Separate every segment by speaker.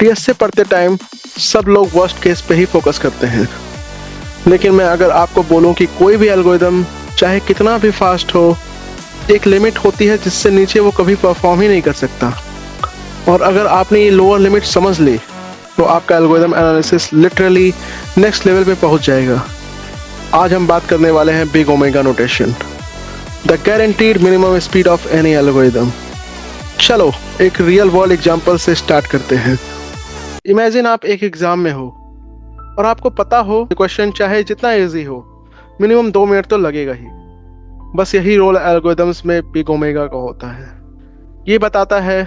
Speaker 1: DSA पढ़ते time सब लोग वर्स्ट केस पे ही फोकस करते हैं, लेकिन मैं अगर आपको बोलूं कि कोई भी एल्गोरिदम चाहे कितना भी फास्ट हो, एक लिमिट होती है जिससे नीचे वो कभी परफॉर्म ही नहीं कर सकता। और अगर आपने ये लोअर लिमिट समझ ली तो आपका algorithm analysis literally next level पे पहुंच जाएगा। आज हम बात करने वाले हैं big omega notation, the guaranteed minimum speed of any algorithm. चलो एक रियल वर्ल्ड एग्जांपल से स्टार्ट करते हैं। इमेजिन आप एक एग्जाम में हो और आपको पता हो क्वेश्चन चाहे जितना इजी हो, मिनिमम 2 मिनट तो लगेगा ही। बस यही रोल एल्गोरिदम्स में बिग ओमेगा का होता है। ये बताता है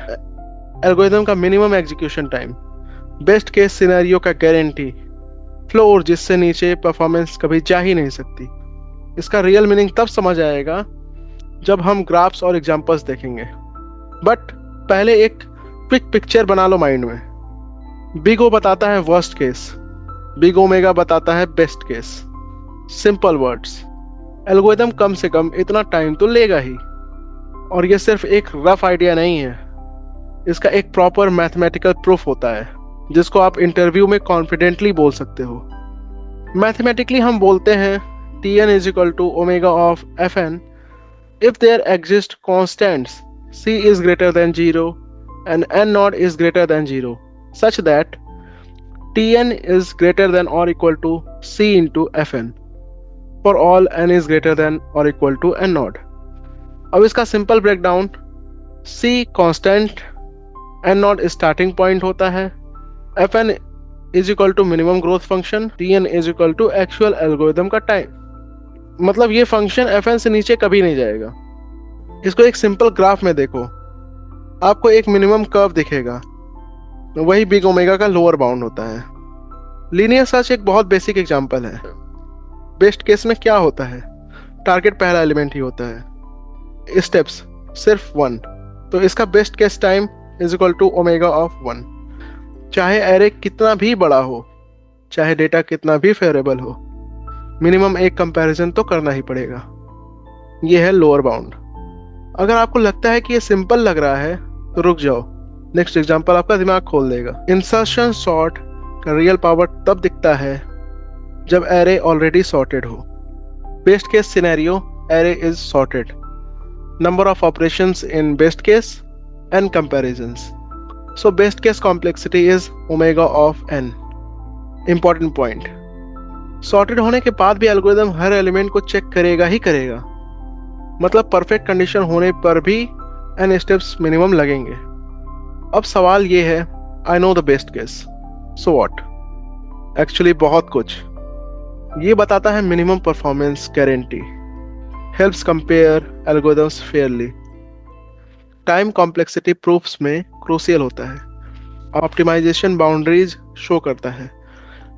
Speaker 1: एल्गोरिदम का minimum execution time, best case scenario का गारंटी, फ्लोर जिससे नीचे परफॉर्मेंस कभी जा ही नहीं सकती। इसका रियल मीनिंग तब समझ आएगा जब हम ग्राफ्स और एग्जांपल्स देखेंगे। बट पहले एक क्विक पिक्चर बना लो माइंड में। बिग ओ बताता है वर्स्ट केस, बिग ओमेगा बताता है best case. Simple words, algorithm कम से कम इतना टाइम तो लेगा ही। और ये सिर्फ एक रफ आइडिया नहीं है, इसका एक प्रॉपर मैथमेटिकल प्रूफ होता है जिसको आप इंटरव्यू में कॉन्फिडेंटली बोल सकते हो। मैथमेटिकली हम बोलते हैं Tn is equal to omega of Fn if there exist constants C is greater than 0 and N naught is greater than 0 such that Tn is greater than or equal to C into Fn for all N is greater than or equal to N naught। अब इसका simple breakdown, C constant, N naught starting point होता है, Fn is equal to minimum growth function, Tn is equal to actual algorithm का time. मतलब ये function Fn से नीचे कभी नहीं जाएगा। इसको एक सिंपल ग्राफ में देखो, आपको एक मिनिमम कर्व दिखेगा, वही बिग ओमेगा का लोअर बाउंड होता है। लीनियर सर्च एक बहुत बेसिक एग्जांपल है। बेस्ट केस में क्या होता है, टारगेट पहला एलिमेंट ही होता है, स्टेप्स सिर्फ 1, तो इसका best case time is equal to omega of 1। चाहे एरे कितना भी बड़ा हो, चाहे डेटा कितना भी फेवरेबल हो, मिनिमम एक कंपैरिजन तो करना ही पड़ेगा। ये है लोअर बाउंड। अगर आपको लगता है कि ये सिंपल लग रहा है तो रुक जाओ, नेक्स्ट एग्जांपल आपका दिमाग खोल देगा। इंसर्शन सॉर्ट का रियल पावर तब दिखता है जब एरे ऑलरेडी सॉर्टेड हो। Best case scenario, array is sorted, number of operations in best case and comparisons, so best case complexity is omega of n। Important point, sorted होने के बाद भी एल्गोरिदम हर element को चेक करेगा ही करेगा। मतलब perfect condition होने पर भी n स्टेप्स मिनिमम लगेंगे। अब सवाल ये है, I know the best case, so what? Actually बहुत कुछ। ये बताता है minimum performance guarantee, helps compare algorithms Fairlie, time complexity proofs में क्रूशियल होता है, ऑप्टिमाइजेशन बाउंड्रीज शो करता है,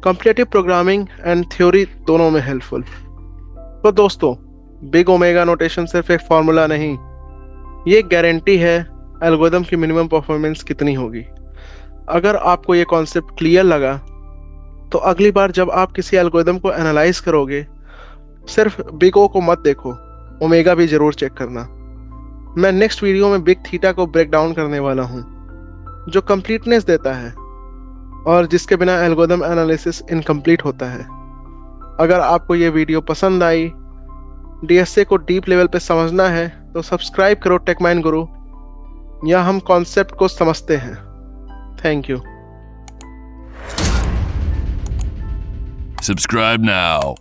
Speaker 1: कॉम्पिटिटिव प्रोग्रामिंग एंड थ्योरी दोनों में हेल्पफुल। तो दोस्तों, बिग ओमेगा नोटेशन सिर्फ एक फॉर्मूला नहीं, ये गारंटी है एल्गोरिदम की मिनिमम परफॉर्मेंस कितनी होगी। अगर आपको ये कॉन्सेप्ट क्लियर लगा तो अगली बार जब आप किसी एल्गोरिदम को एनालाइज करोगे, सिर्फ बिग ओ को मत देखो, ओमेगा भी जरूर चेक करना। मैं नेक्स्ट वीडियो में बिग थीटा को ब्रेक डाउन करने वाला हूँ, जो कंप्लीटनेस देता है और जिसके बिना एल्गोरिदम एनालिसिस इनकम्प्लीट होता है। अगर आपको ये वीडियो पसंद आई, डीएसए को डीप लेवल पे समझना है, तो सब्सक्राइब करो टेकमाइन गुरु, यहाँ हम कॉन्सेप्ट को समझते हैं। Thank you.
Speaker 2: Subscribe now.